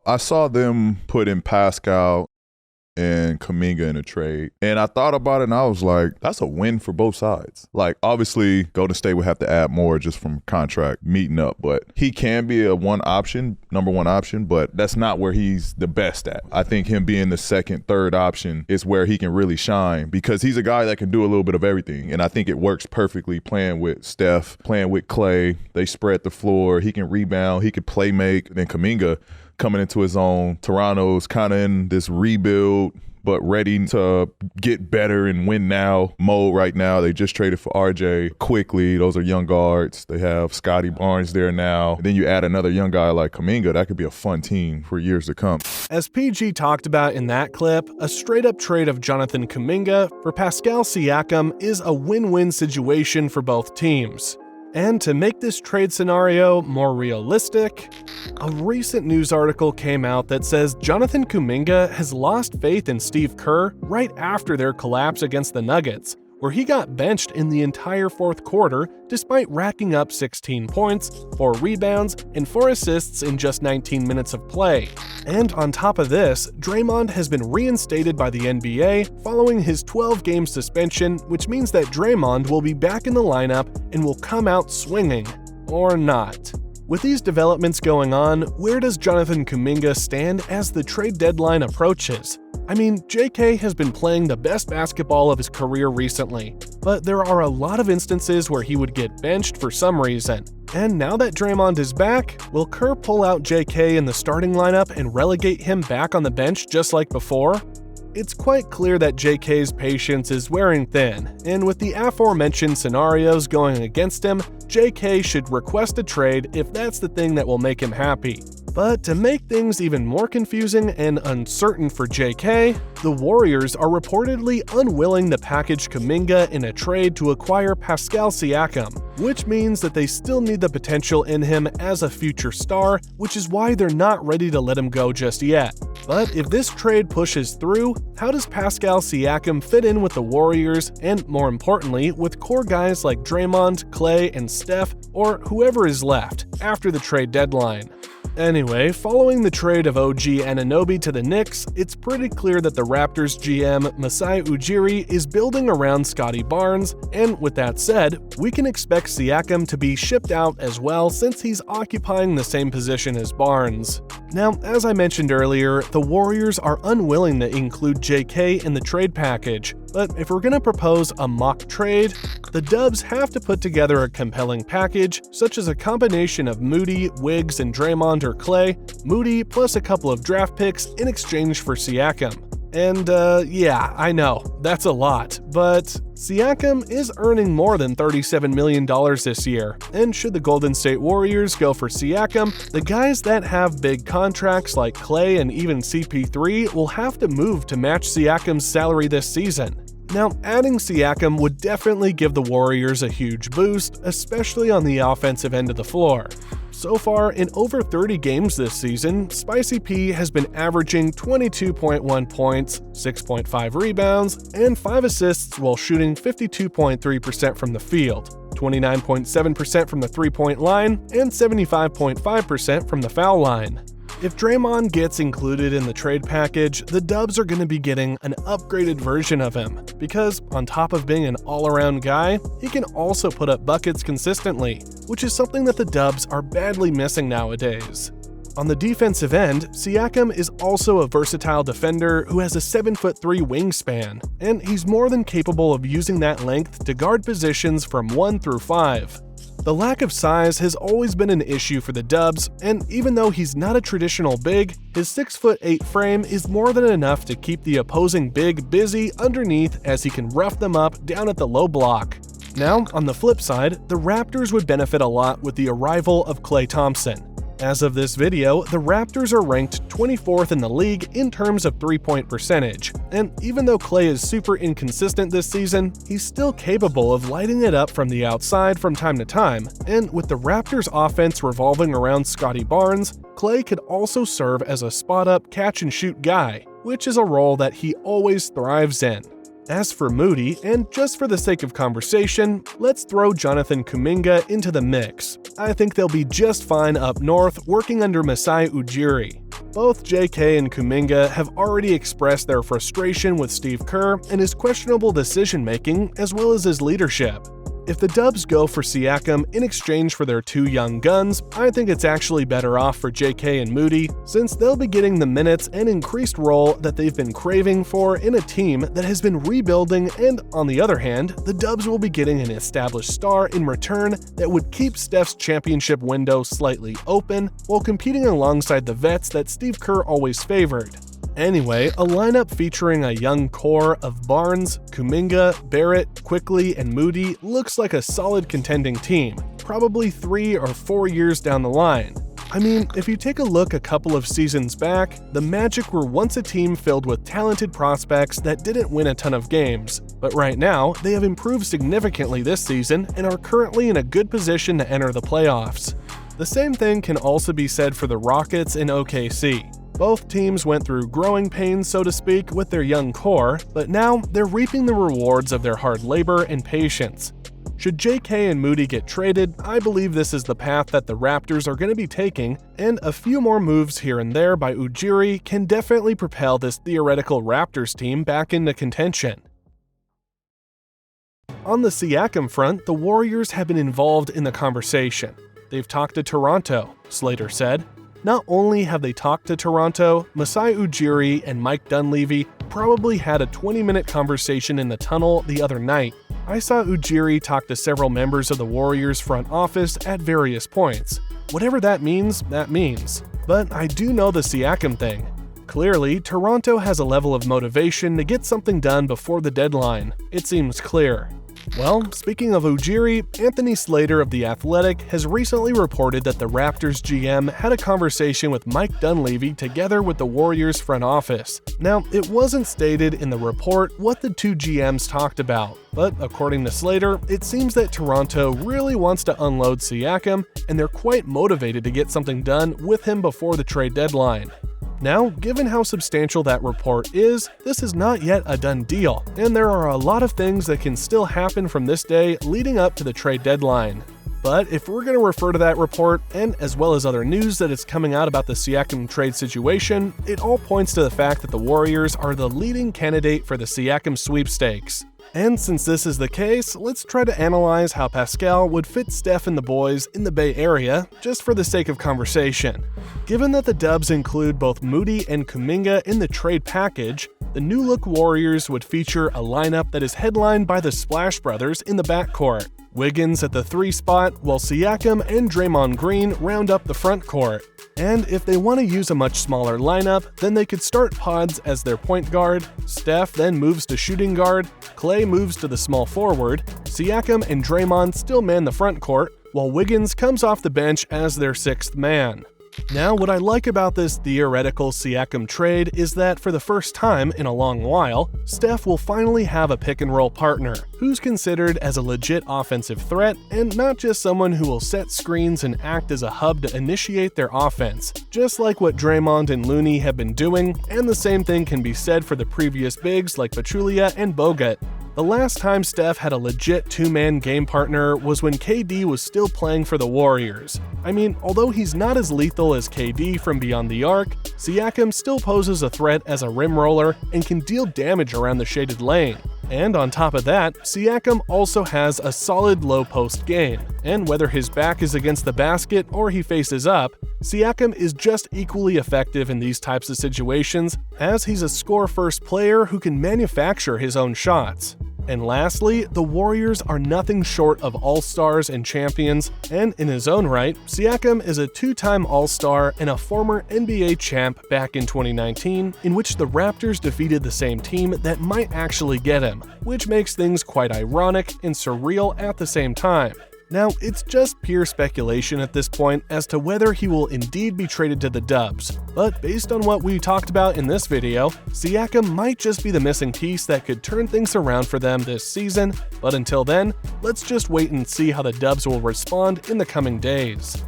I saw them put in Pascal and Kuminga in a trade. And I thought about it and I was like, that's a win for both sides. Like, obviously, Golden State would have to add more just from contract meeting up, but he can be a number one option, but that's not where he's the best at. I think him being the second, third option is where he can really shine because he's a guy that can do a little bit of everything. And I think it works perfectly playing with Steph, playing with Clay. They spread the floor. He can rebound. He can play make. And then Kuminga coming into his own. Toronto's kind of in this rebuild, but ready to get better and win now mode right now. They just traded for RJ quickly. Those are young guards. They have Scotty Barnes there now. And then you add another young guy like Kuminga. That could be a fun team for years to come. As PG talked about in that clip, a straight-up trade of Jonathan Kuminga for Pascal Siakam is a win-win situation for both teams. And to make this trade scenario more realistic, a recent news article came out that says Jonathan Kuminga has lost faith in Steve Kerr right after their collapse against the Nuggets, where he got benched in the entire fourth quarter despite racking up 16 points, 4 rebounds, and 4 assists in just 19 minutes of play. And on top of this, Draymond has been reinstated by the NBA following his 12-game suspension, which means that Draymond will be back in the lineup and will come out swinging. Or not. With these developments going on, where does Jonathan Kuminga stand as the trade deadline approaches? I mean, JK has been playing the best basketball of his career recently, but there are a lot of instances where he would get benched for some reason. And now that Draymond is back, will Kerr pull out JK in the starting lineup and relegate him back on the bench just like before? It's quite clear that JK's patience is wearing thin, and with the aforementioned scenarios going against him, JK should request a trade if that's the thing that will make him happy. But to make things even more confusing and uncertain for JK, the Warriors are reportedly unwilling to package Kuminga in a trade to acquire Pascal Siakam, which means that they still need the potential in him as a future star, which is why they're not ready to let him go just yet. But if this trade pushes through, how does Pascal Siakam fit in with the Warriors and, more importantly, with core guys like Draymond, Clay, and Steph, or whoever is left after the trade deadline? Anyway, following the trade of OG Anunoby to the Knicks, it's pretty clear that the Raptors GM Masai Ujiri is building around Scotty Barnes, and with that said, we can expect Siakam to be shipped out as well since he's occupying the same position as Barnes. Now, as I mentioned earlier, the Warriors are unwilling to include JK in the trade package, but if we're going to propose a mock trade, the Dubs have to put together a compelling package, such as a combination of Moody, Wiggs, and Draymond or Clay, Moody plus a couple of draft picks in exchange for Siakam. And yeah, I know, that's a lot, but Siakam is earning more than $37 million this year, and should the Golden State Warriors go for Siakam, the guys that have big contracts like Clay and even CP3 will have to move to match Siakam's salary this season. Now, adding Siakam would definitely give the Warriors a huge boost, especially on the offensive end of the floor. So far, in over 30 games this season, Spicy P has been averaging 22.1 points, 6.5 rebounds, and 5 assists while shooting 52.3% from the field, 29.7% from the three-point line, and 75.5% from the foul line. If Draymond gets included in the trade package, the Dubs are going to be getting an upgraded version of him, because on top of being an all-around guy, he can also put up buckets consistently, which is something that the Dubs are badly missing nowadays. On the defensive end, Siakam is also a versatile defender who has a 7'3" wingspan, and he's more than capable of using that length to guard positions from 1 through 5. The lack of size has always been an issue for the Dubs, and even though he's not a traditional big, his 6'8" frame is more than enough to keep the opposing big busy underneath as he can rough them up down at the low block. Now, on the flip side, the Raptors would benefit a lot with the arrival of Klay Thompson. As of this video, the Raptors are ranked 24th in the league in terms of three-point percentage, and even though Klay is super inconsistent this season, he's still capable of lighting it up from the outside from time to time, and with the Raptors' offense revolving around Scotty Barnes, Klay could also serve as a spot-up catch-and-shoot guy, which is a role that he always thrives in. As for Moody, and just for the sake of conversation, let's throw Jonathan Kuminga into the mix. I think they'll be just fine up north working under Masai Ujiri. Both JK and Kuminga have already expressed their frustration with Steve Kerr and his questionable decision-making as well as his leadership. If the Dubs go for Siakam in exchange for their two young guns, I think it's actually better off for JK and Moody, since they'll be getting the minutes and increased role that they've been craving for in a team that has been rebuilding, and on the other hand, the Dubs will be getting an established star in return that would keep Steph's championship window slightly open while competing alongside the vets that Steve Kerr always favored. Anyway, a lineup featuring a young core of Barnes, Kuminga, Barrett, Quickly, and Moody looks like a solid contending team, probably 3 or 4 years down the line. I mean, if you take a look a couple of seasons back, the Magic were once a team filled with talented prospects that didn't win a ton of games, but right now, they have improved significantly this season and are currently in a good position to enter the playoffs. The same thing can also be said for the Rockets and OKC. Both teams went through growing pains, so to speak, with their young core, but now they're reaping the rewards of their hard labor and patience. Should JK and Moody get traded, I believe this is the path that the Raptors are going to be taking, and a few more moves here and there by Ujiri can definitely propel this theoretical Raptors team back into contention. On the Siakam front, the Warriors have been involved in the conversation. They've talked to Toronto, Slater said. Not only have they talked to Toronto, Masai Ujiri and Mike Dunleavy probably had a 20-minute conversation in the tunnel the other night. I saw Ujiri talk to several members of the Warriors front office at various points. Whatever that means, that means. But I do know the Siakam thing. Clearly, Toronto has a level of motivation to get something done before the deadline. It seems clear. Well, speaking of Ujiri, Anthony Slater of The Athletic has recently reported that the Raptors GM had a conversation with Mike Dunleavy together with the Warriors front office. Now, it wasn't stated in the report what the two GMs talked about, but according to Slater, it seems that Toronto really wants to unload Siakam, and they're quite motivated to get something done with him before the trade deadline. Now, given how substantial that report is, this is not yet a done deal, and there are a lot of things that can still happen from this day leading up to the trade deadline. But if we're going to refer to that report, and as well as other news that is coming out about the Siakam trade situation, it all points to the fact that the Warriors are the leading candidate for the Siakam sweepstakes. And since this is the case, let's try to analyze how Pascal would fit Steph and the boys in the Bay Area, just for the sake of conversation. Given that the Dubs include both Moody and Kuminga in the trade package, the new-look Warriors would feature a lineup that is headlined by the Splash Brothers in the backcourt, Wiggins at the 3 spot, while Siakam and Draymond Green round up the front court. And if they want to use a much smaller lineup, then they could start Pods as their point guard, Steph then moves to shooting guard, Klay moves to the small forward, Siakam and Draymond still man the front court, while Wiggins comes off the bench as their 6th man. Now, what I like about this theoretical Siakam trade is that for the first time in a long while, Steph will finally have a pick-and-roll partner who's considered as a legit offensive threat and not just someone who will set screens and act as a hub to initiate their offense, just like what Draymond and Looney have been doing, and the same thing can be said for the previous bigs like Pachulia and Bogut. The last time Steph had a legit two-man game partner was when KD was still playing for the Warriors. I mean, although he's not as lethal as KD from beyond the arc, Siakam still poses a threat as a rim roller and can deal damage around the shaded lane. And on top of that, Siakam also has a solid low-post game, and whether his back is against the basket or he faces up, Siakam is just equally effective in these types of situations, as he's a score-first player who can manufacture his own shots. And lastly, the Warriors are nothing short of all-stars and champions, and in his own right, Siakam is a 2-time all-star and a former NBA champ back in 2019, in which the Raptors defeated the same team that might actually get him, which makes things quite ironic and surreal at the same time. Now, it's just pure speculation at this point as to whether he will indeed be traded to the Dubs, but based on what we talked about in this video, Siakam might just be the missing piece that could turn things around for them this season, but until then, let's just wait and see how the Dubs will respond in the coming days.